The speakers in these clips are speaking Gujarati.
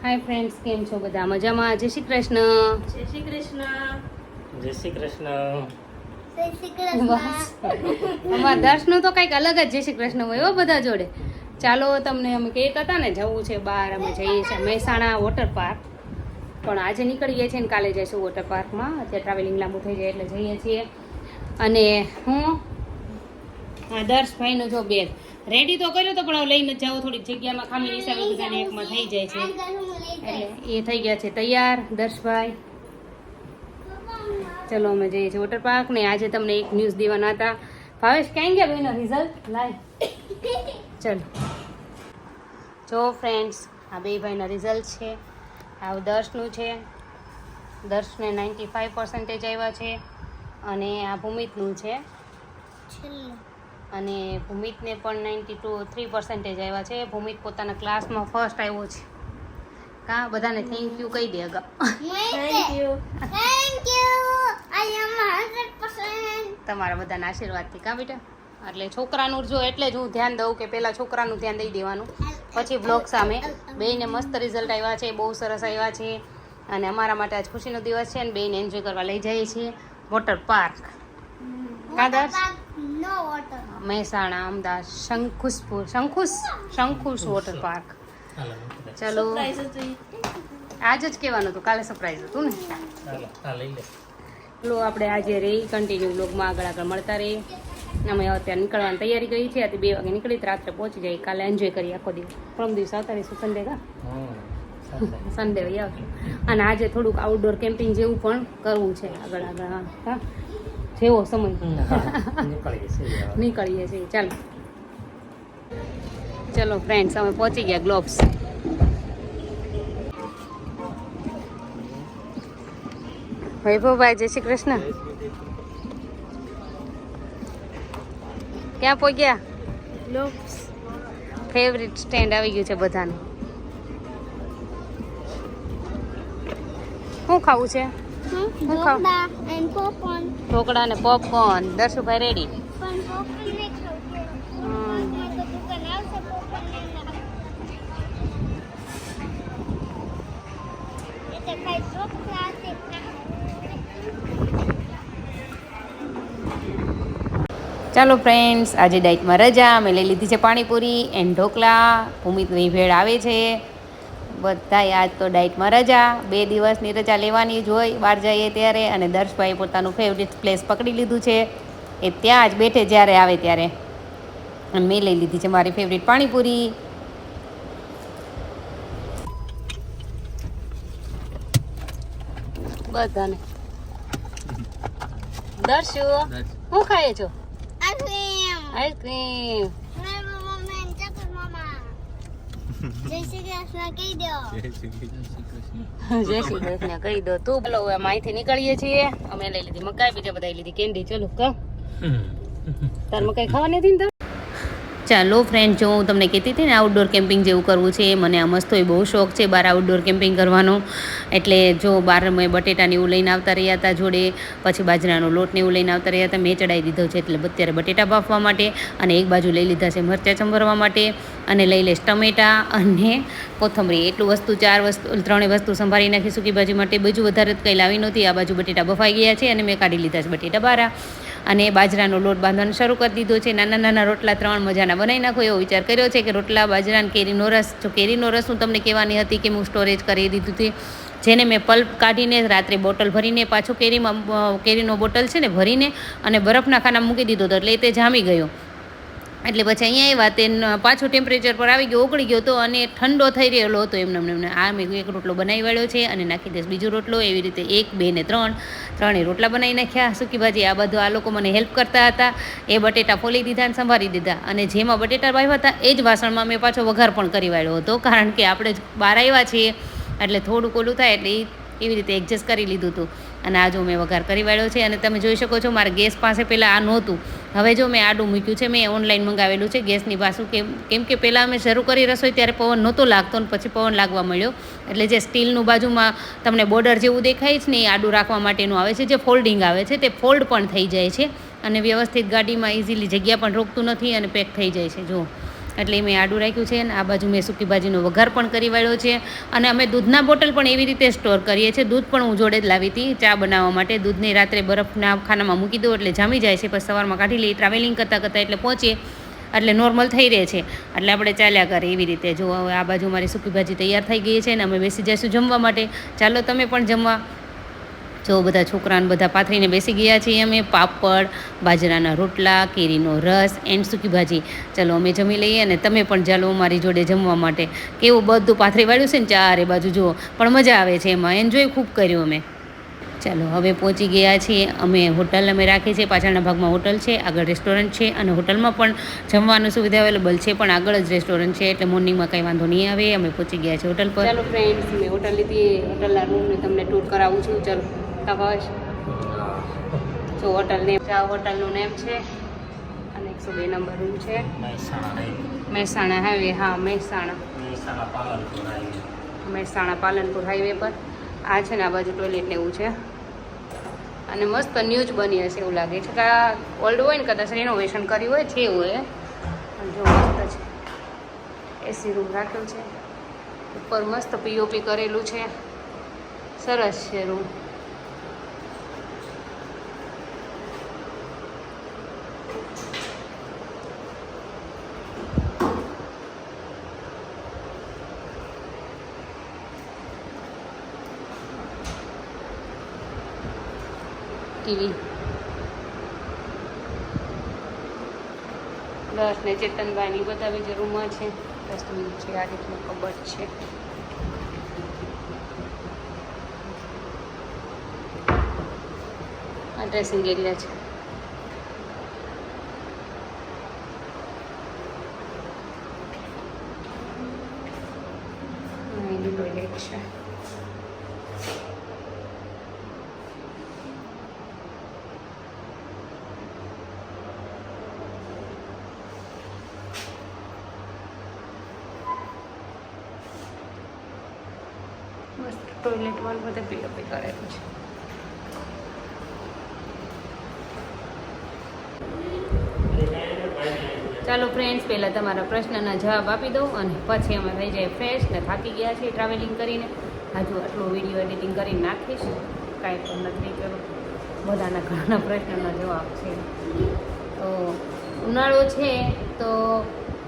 હાય ફ્રેન્ડ્સ, કેમ છો બધા? મજામાં? જય શ્રી કૃષ્ણ. જય શ્રી કૃષ્ણ. જય શ્રી કૃષ્ણ. જય શ્રી કૃષ્ણ. અમારા દર્શનું તો કંઈક અલગ જ જય શ્રી કૃષ્ણ હોય હો બધા જોડે. ચાલો, તમને અમે કહેતા હતા ને જવું છે બહાર, અમે જઈએ છીએ મહેસાણા વોટર પાર્ક. પણ આજે નીકળી ગયા છીએ ને કાલે જઈશું વોટર પાર્કમાં. અત્યારે ટ્રાવેલિંગ લાંબુ થઈ જાય એટલે જઈએ છીએ. અને હું દર્શભાઈનો જો બેગ રેડી તો કર્યો તો પણ હવે લઈને જાઉં, થોડીક જગ્યામાં ખામી હિસાબે બધાને એકમાં થઈ જાય છે એટલે એ થઈ ગયા છે તૈયાર દર્શભાઈ. ચલો અમે જઈએ છીએ વોટર પાર્ક ને આજે તમને એક ન્યૂઝ દેવાના હતા. ભાવેશ ક્યાં ગયા ભાઈનો રિઝલ્ટ લાય. ચલો જો ફ્રેન્ડ્સ, આ બે ભાઈના રિઝલ્ટ છે. આ દર્શનું છે, દર્શને 95% આવ્યા છે અને આ ભૂમિતનું છે અને ભૂમિતને પણ 92-3% આવ્યા છે. ભૂમિત પોતાના ક્લાસમાં ફર્સ્ટ આવ્યો છે. કા બધાને થેન્ક યુ કહી દે અગા. Thank you. આઈ એમ 100%. તમારા બધાના આશીર્વાદથી કા બેટા. એટલે છોકરાનું જો એટલે જ હું ધ્યાન દઉં કે પહેલાં છોકરાનું ધ્યાન દઈ દેવાનું, પછી બ્લોગ સામે. બેયને મસ્ત રિઝલ્ટ આવ્યા છે, બહુ સરસ આવ્યા છે અને અમારા માટે આજ ખુશીનો દિવસ છે અને બેયને એન્જોય કરવા લઈ જઈએ છીએ વોટર પાર્ક. કાદર નો water. Mehsana Ahmedabad Shankhus water park. ચલો આજ જ કહેવાનું હતું, કાલે સરપ્રાઈઝ હતું ને. લો આપણે આજે રહી કન્ટિન્યુ બ્લોગમાં આગળ મળતા રહીએ. અમે અત્યારે નીકળવાની તૈયારી કરી છે. આથી 2 વાગે નીકળી રાત્રે પહોંચી જાય. કાલે એન્જોય કરીએ આખો દિવસ. પરમ દિવસ આવતા રહીશું સન્ડે કા સન્ડે વહી આવશું. અને આજે થોડુંક આઉટડોર કેમ્પિંગ જેવું પણ કરવું છે આગળ. હા જેવો સમય નીકળીએ છીએ. ચાલો ચલો ફ્રેન્ડ્સ, અમે પહોંચી ગયા ગ્લોબ્સ. વૈભવભાઈ જય શ્રી કૃષ્ણ. ક્યાં પહોંચ્યા? ગ્લોબ્સ. ફેવરિટ સ્ટેન્ડ આવી ગયું છે બધાનું. શું ખાવું છે? Dhokla and popcorn. ઢોકળા ને પોપકોર્ન. દર્શુભાઈ રેડી? પણ પોપકોર્ન ને ખાવું. તો દુકાન આવશે પોપકોર્ન લેને. એટલે કઈ ઢોકળા છે. ચાલો ફ્રેન્ડ્સ, આજે ડાયટમાં રજા. અમે લઈ લીધી છે પાણીપુરી એન્ડ ઢોકળા. ભૂમિતની ભેળ આવે છે. બધાય આજ તો ડાયટમાં રજા. 2 દિવસની રજા લેવાની જ હોય બહાર જઈએ ત્યારે. અને દર્શભાઈ પોતાનું ફેવરિટ પ્લેસ પકડી લીધું છે, એ ત્યાં જ બેઠે જ્યારે આવે ત્યારે. અને મેં લઈ લીધી છે મારી ફેવરિટ પાણીપુરી. બધાને દર્શુ શું ખાય છો? આઈસ્ક્રીમ. જય શ્રી કૃષ્ણ કહી દો. જય શ્રી કૃષ્ણ કહી દો તું. બોલો હવે અમે અહીંથી નીકળીએ છીએ. અમે લઈ લીધી મકાઈ, બીજા બધા લીધી કેન્ડી. ચલો કા તાર મકાઈ ખાવાની હતી ને? ચાલો ફ્રેન્ડ, જો હું તમને કહેતી હતી ને આઉટડોર કેમ્પિંગ જેવું કરવું છે. મને આ મસ્ત બહુ શોખ છે બહાર આઉટડોર કેમ્પિંગ કરવાનો. એટલે જો બહાર મેં બટેટાને એવું લઈને આવતા રહ્યા હતા જોડે, પછી બાજરાનો લોટને એવું લઈને આવતા રહ્યા હતા. મેં ચડાવી દીધો છે એટલે અત્યારે બટેટા બાફવા માટે. અને એક બાજુ લઈ લીધા છે મરચાં ચંબરવા માટે. અને લઈ લઈશ ટમેટાં અને કોથમરી. એટલું વસ્તુ 3 વસ્તુ સંભાળી નાખી સૂકી ભાજી માટે. બીજું વધારે કંઈ લાવી નહોતી. આ બાજુ બટેટા બફાઈ ગયા છે અને મેં કાઢી લીધા છે બટેટા બારા. અને બાજરાનો લોટ બાંધવાનો શરૂ કરી દીધો છે. નાના નાના રોટલા 3 મજાના બનાવી નાખો એવો વિચાર કર્યો છે કે રોટલા, બાજરા અને કેરીનો રસ. જો કેરીનો રસ હું તમને કહેવાની હતી કે હું સ્ટોરેજ કરી દીધું હતું, જેને મેં પલ્પ કાઢીને રાત્રે બોટલ ભરીને પાછું કેરીનો બોટલ છે ને ભરીને અને બરફના ખાનામાં મૂકી દીધો હતો, એટલે તે જામી ગયો. એટલે પછી અહીંયા આવ્યા તે પાછું ટેમ્પરેચર પર આવી ગયો, ઓગળી ગયો હતો અને ઠંડો થઈ રહેલો હતો એમને. આ મેં એક રોટલો બનાવી વાળ્યો છે અને નાખી દઈશ બીજો રોટલો. એવી રીતે 1, 2 ને 3 રોટલા બનાવી નાખ્યા. સૂકી ભાજી આ બધું આ લોકો મને હેલ્પ કરતા હતા. એ બટેટા ફોલી દીધા અને સંભાળી દીધા. અને જેમાં બટેટા વાવ્યા હતા એ જ વાસણમાં મેં પાછો વઘાર પણ કરી વાળ્યો હતો, કારણ કે આપણે બહાર આવ્યા છીએ એટલે થોડુંક ઓલું થાય એટલે એવી રીતે એડજસ્ટ કરી લીધું હતું. અને આ જો મેં વઘાર કરી વાળ્યો છે. અને તમે જોઈ શકો છો મારા ગેસ પાસે પહેલાં આ નહોતું. હવે જો મેં આડું મૂક્યું છે, મેં ઓનલાઈન મંગાવેલું છે ગેસની પાછું. કેમ કે પહેલાં અમે શરૂ કરી રસોઈ ત્યારે પવન નહોતો લાગતો ને પછી પવન લાગવા મળ્યો. એટલે જે સ્ટીલનું બાજુમાં તમને બોર્ડર જેવું દેખાય છે ને એ આડું રાખવા માટેનું આવે છે, જે ફોલ્ડિંગ આવે છે. તે ફોલ્ડ પણ થઈ જાય છે અને વ્યવસ્થિત ગાડીમાં ઇઝીલી જગ્યા પણ રોકતું નથી અને પેક થઈ જાય છે. જો એટલે મેં આડું રાખ્યું છે. અને આ બાજુ મેં સૂકી ભાજીનો વઘાર પણ કરી વાળ્યો છે. અને અમે દૂધના બોટલ પણ એવી રીતે સ્ટોર કરીએ છીએ. દૂધ પણ હું જોડે જ લાવી હતી ચા બનાવવા માટે. દૂધને રાત્રે બરફના ખાનામાં મૂકી દો એટલે જામી જાય છે, પછી સવારમાં કાઢી લઈએ. ટ્રાવેલિંગ કરતાં એટલે પહોંચીએ એટલે નોર્મલ થઈ રહે છે, એટલે આપણે ચાલ્યા કરીએ એવી રીતે. જો હવે આ બાજુ મારી સૂકી ભાજી તૈયાર થઈ ગઈ છે ને અમે બેસી જઈશું જમવા માટે. ચાલો તમે પણ જમવા. જો બધા છોકરાને બધા પાથરીને બેસી ગયા છીએ અમે. પાપડ, બાજરાના રોટલા, કેરીનો રસ એન્ડ સૂકી ભાજી. ચાલો અમે જમી લઈએ અને તમે પણ ચાલો મારી જોડે જમવા માટે. કેવું બધું પાથરી વાળ્યું છે ને ચારે બાજુ જુઓ, પણ મજા આવે છે એમાં, એન્જોય ખૂબ કર્યું અમે. ચાલો હવે પહોંચી ગયા છીએ અમે. હોટલ અમે રાખી છે, પાછળના ભાગમાં હોટલ છે, આગળ રેસ્ટોરન્ટ છે અને હોટલમાં પણ જમવાની સુવિધા અવેલેબલ છે, પણ આગળ જ રેસ્ટોરન્ટ છે એટલે મોર્નિંગમાં કંઈ વાંધો નહીં આવે. અમે પહોંચી ગયા છીએ હોટલ પર. ચાલો ફ્રેન્ડ્સ, મેં હોટલ લીધી. હોટલના રૂમને તમને ટૂર કરાવું છું. ચાલો કાભાશ જો હોટલ નેમ, હોટલનું નેમ છે અને 102 નંબર રૂમ છે. મહેસાણા હાઈવે. હા, મહેસાણા પાલનપુર હાઈવે પર. આ છે ને આ બાજુ ટોયલેટ ને એવું છે અને મસ્ત ન્યૂ જ બની હશે એવું લાગે છે. કે ઓલ્ડ હોય ને કદાચ રિનોવેશન કર્યું હોય છે એવું હોય. જો મસ્ત છે, એસી રૂમ રાખ્યો છે, ઉપર મસ્ત પીઓપી કરેલું છે, સરસ છે રૂમ. ટીવી બસ ને ચેતનભાઈની બધા બીજા રૂમમાં છે. ડસ્ટબિન છે, આ રીતનું કબટ છે. આ ડ્રેસિંગ એરિયા છે. એની ટોયલેટ છે. ટોયલેટ વાળ બધે પીઓપી કરેલું છે. ચાલો ફ્રેન્ડ્સ, પહેલાં તમારા પ્રશ્નના જવાબ આપી દઉં અને પછી અમે થઈ જાય ફ્રેશ ને થાકી ગયા છીએ ટ્રાવેલિંગ કરીને. હજુ આટલો વિડીયો એડિટિંગ કરીને નાખીશ, કાંઈ પણ નથી કરું. બધાના ઘણા પ્રશ્નના જવાબ છે. તો ઉનાળો છે તો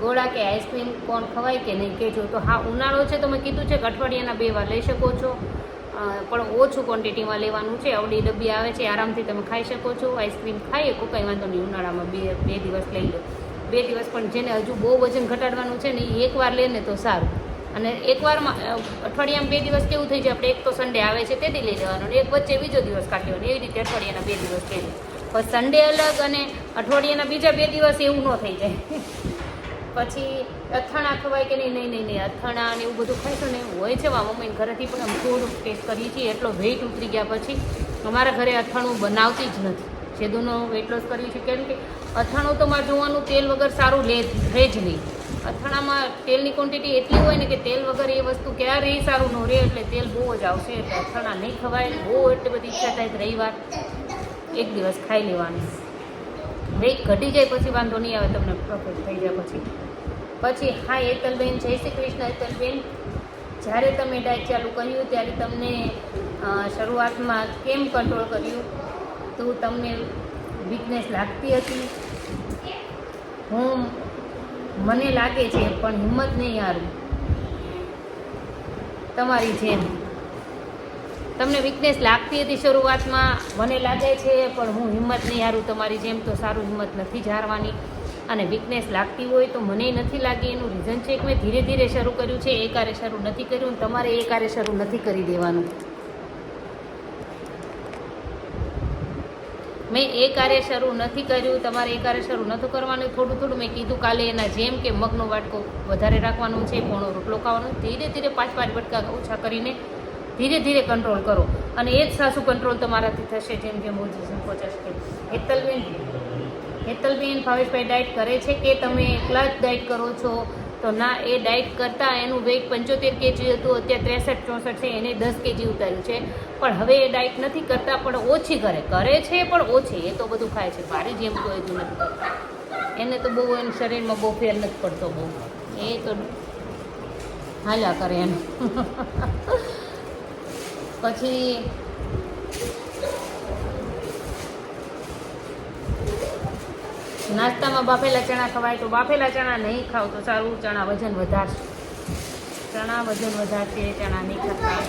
ગોળા કે આઈસ્ક્રીમ કોણ ખવાય કે નહીં કહેજો. તો હા, ઉનાળો છે તો મેં કીધું છે કે અઠવાડિયાના 2 વાર લઈ શકો છો, પણ ઓછું ક્વોન્ટિટીમાં લેવાનું છે. આવડી ડબ્બી આવે છે, આરામથી તમે ખાઈ શકો છો. આઈસ્ક્રીમ ખાઈએ કોઈ કંઈ વાંધો નહીં. ઉનાળામાં બે દિવસ લઈ લો. 2 દિવસ પણ જેને હજુ બહુ વજન ઘટાડવાનું છે ને એ એકવાર લે ને તો સારું. અને એકવારમાં અઠવાડિયામાં 2 દિવસ કેવું થઈ જાય, આપણે એક તો સન્ડે આવે છે તેથી લઈ લેવાનું, એક વચ્ચે બીજો દિવસ કાઢી લેવાનો. એવી રીતે અઠવાડિયાના 2 દિવસ લઈ લો. પણ સન્ડે અલગ અને અઠવાડિયાના બીજા 2 દિવસ એવું ન થઈ જાય. પછી અથાણા ખવાય કે નહીં. અથાણા ને એવું બધું ખાઈશું ને હોય છે. મમ્મીને ઘરેથી પણ અમે થોડુંક ટેસ્ટ કરીએ છીએ. એટલો વેઇટ ઉતરી ગયા પછી અમારા ઘરે અથાણું બનાવતી જ નથી. છેદુનો વેઇટ લોસ કરવી છે, કેમ કે અથાણું તો મારે જોવાનું તેલ વગર સારું રહે જ નહીં. અથાણામાં તેલની ક્વોન્ટિટી એટલી હોય ને કે તેલ વગર એ વસ્તુ ક્યારેય સારું ન રહે, એટલે તેલ બહુ જ આવશે. એટલે અથાણા નહીં ખવાય. બહુ એટલી બધી ઈચ્છા થાય કે રવિવાર એક દિવસ ખાઈ લેવાની. વેઇટ ઘટી જાય પછી વાંધો નહીં આવે, તમને પ્રોફિટ થઈ જાય પછી. હા હેતલબેન, જય શ્રી કૃષ્ણ. હેતલબેન, જ્યારે તમે ડાયટ ચાલુ કર્યું ત્યારે તમને શરૂઆતમાં કેમ કંટ્રોલ કર્યું? તો તમને વીકનેસ લાગતી હતી? મને લાગે છે પણ હિંમત નહીં હારું. તમારી જેમ તમને વીકનેસ લાગતી હતી શરૂઆતમાં, મને લાગે છે પણ હું હિંમત નહીં હારું. તમારી જેમ તો સારું હિંમત નથી જ હારવાની. અને વીકનેસ લાગતી હોય તો મને નથી લાગી. એનું રીઝન છે કે મેં ધીરે ધીરે શરૂ કર્યું છે, એકારે શરૂ નથી કર્યું. તમારે એકારે શરૂ નથી કરી દેવાનું. મેં એકારે શરૂ નથી કર્યું, તમારે એકારે શરૂ નથી કરવાનું. થોડું થોડું મેં કીધું કાલે એના જેમ કે મગનો વાટકો વધારે રાખવાનો છે, પોણો રોટલો ખાવાનો. ધીરે ધીરે 5 બટકા ઓછા કરીને ધીરે ધીરે કંટ્રોલ કરો અને એ જ સાસુ કંટ્રોલ તમારાથી થશે. જેમ જેમ ઓછું પહોંચાશે. હેતલબેન, ભાવેશભાઈ ડાયટ કરે છે કે તમે એકલા જ ડાયટ કરો છો? તો ના, એ ડાયટ કરતાં એનું વેઇટ 75 kg હતું, અત્યારે 63-64 છે. એને 10 kg ઉતાર્યું છે. પણ હવે એ ડાયટ નથી કરતા, પણ ઓછી કરે છે પણ ઓછી. એ તો બધું ખાય છે, મારી જેમ કોઈ હજુ નથી કરતા. એને તો બહુ એના શરીરમાં બહુ ફેર નથી પડતો બહુ, એ તો હાલ્યા કરે એમ. પછી નાસ્તામાં બાફેલા ચણા ખવાય તો બાફેલા ચણા નહીં ખાવ તો સારું, ચણા વજન વધારશે, ચણા વજન વધારશે, ચણા નહીં ખાતા.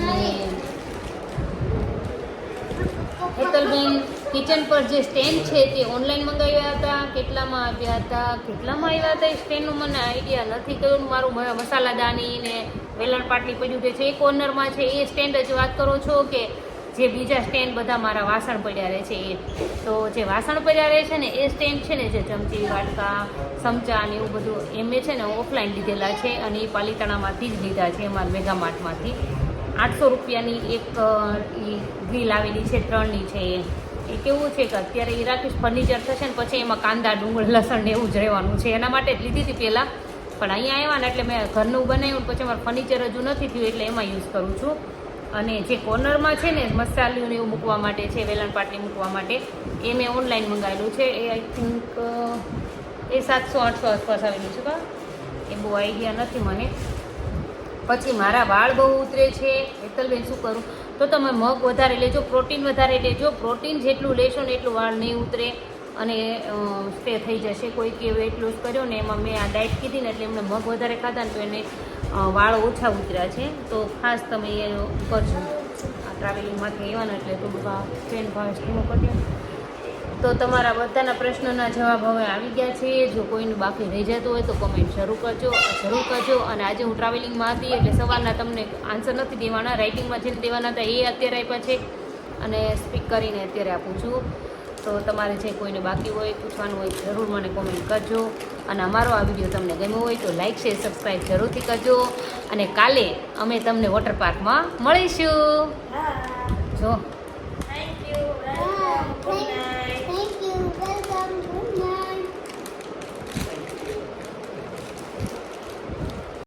અને હેતલબેન કિચન પર જે સ્ટેન્ડ છે તે ઓનલાઈન મંગાવ્યા હતા, કેટલામાં આવ્યા હતા એ સ્ટેન્ડનું મને આઈડિયા નથી. કયું મારું મસાલાદાની ને વેલણ પાટલી પડ્યું છે એ કોર્નરમાં છે એ સ્ટેન્ડ જ વાત કરો છો કે જે બીજા સ્ટેન્ડ બધા મારા વાસણ પડ્યા રહે છે એ? તો જે વાસણ પડ્યા રહે છે ને એ સ્ટેન્ડ છે ને, જે ચમચી વાટકા ચમચા ને એવું બધું એ મેં છે ને ઓફલાઈન લીધેલા છે અને એ પાલિતાણામાંથી જ લીધા છે, અમારા મેગામાર્ટમાંથી. 800 રૂપિયાની એક ગ્રીલ આવેલી છે, 3ની છે. એ કેવું છે કે અત્યારે ઈરાકી ફર્નિચર થશે ને પછી એમાં કાંદા ડુંગળ લસણ ને એવું જ રહેવાનું છે, એના માટે જ લીધી હતી પહેલાં. પણ અહીંયા આવ્યા ને એટલે મેં ઘરનું બનાવ્યું, પછી અમારું ફર્નિચર હજુ નથી થયું એટલે એમાં યુઝ કરું છું. અને જે કોર્નરમાં છે ને મસાલું ને એવું મૂકવા માટે છે, વેલણ પાટલી મૂકવા માટે, એ મેં ઓનલાઈન મંગાવેલું છે. એ આઈ થિંક એ 700-800 આસપાસ આવેલું છે કા, એ બહુ આઈડિયા નથી મને. પછી મારા વાળ બહુ ઉતરે છે, હેતલબેન શું કરું? તો તમે મગ વધારે લેજો, પ્રોટીન વધારે લેજો. પ્રોટીન જેટલું લેશો ને એટલું વાળ નહીં ઉતરે અને સ્ટે થઈ જશે. કોઈ કે વેટ લોસ કર્યો ને એમાં મેં આ ડાયટ કીધી ને એટલે એમને મગ વધારે ખાધા ને તો એને વાળ ઓછા ઉતર્યા છે. તો ખાસ તમે એ કરજો. આ ટ્રાવેલિંગમાંથી આવવાના એટલે થોડુંક આ ટ્રેન ભાવે સ્કીમો કરજો. તો તમારા બધાના પ્રશ્નોના જવાબ હવે આવી ગયા છે. જો કોઈનું બાકી રહી જતું હોય તો કમેન્ટ જરૂર કરજો. અને આજે હું ટ્રાવેલિંગમાં હતી એટલે સવારના તમને આન્સર નથી દેવાના, રાઇટિંગમાં જેને દેવાના હતા એ અત્યારે આપ્યા છે અને સ્પીક કરીને અત્યારે આપું છું. તો તમારે જે કોઈને બાકી હોય પૂછવાનું હોય જરૂર મને કોમેન્ટ કરજો. અને અમારો આ વિડીયો તમને ગમ્યો હોય તો લાઇક શેર સબસ્ક્રાઈબ જરૂરથી કરજો. અને કાલે અમે તમને વોટર પાર્કમાં મળીશું. જો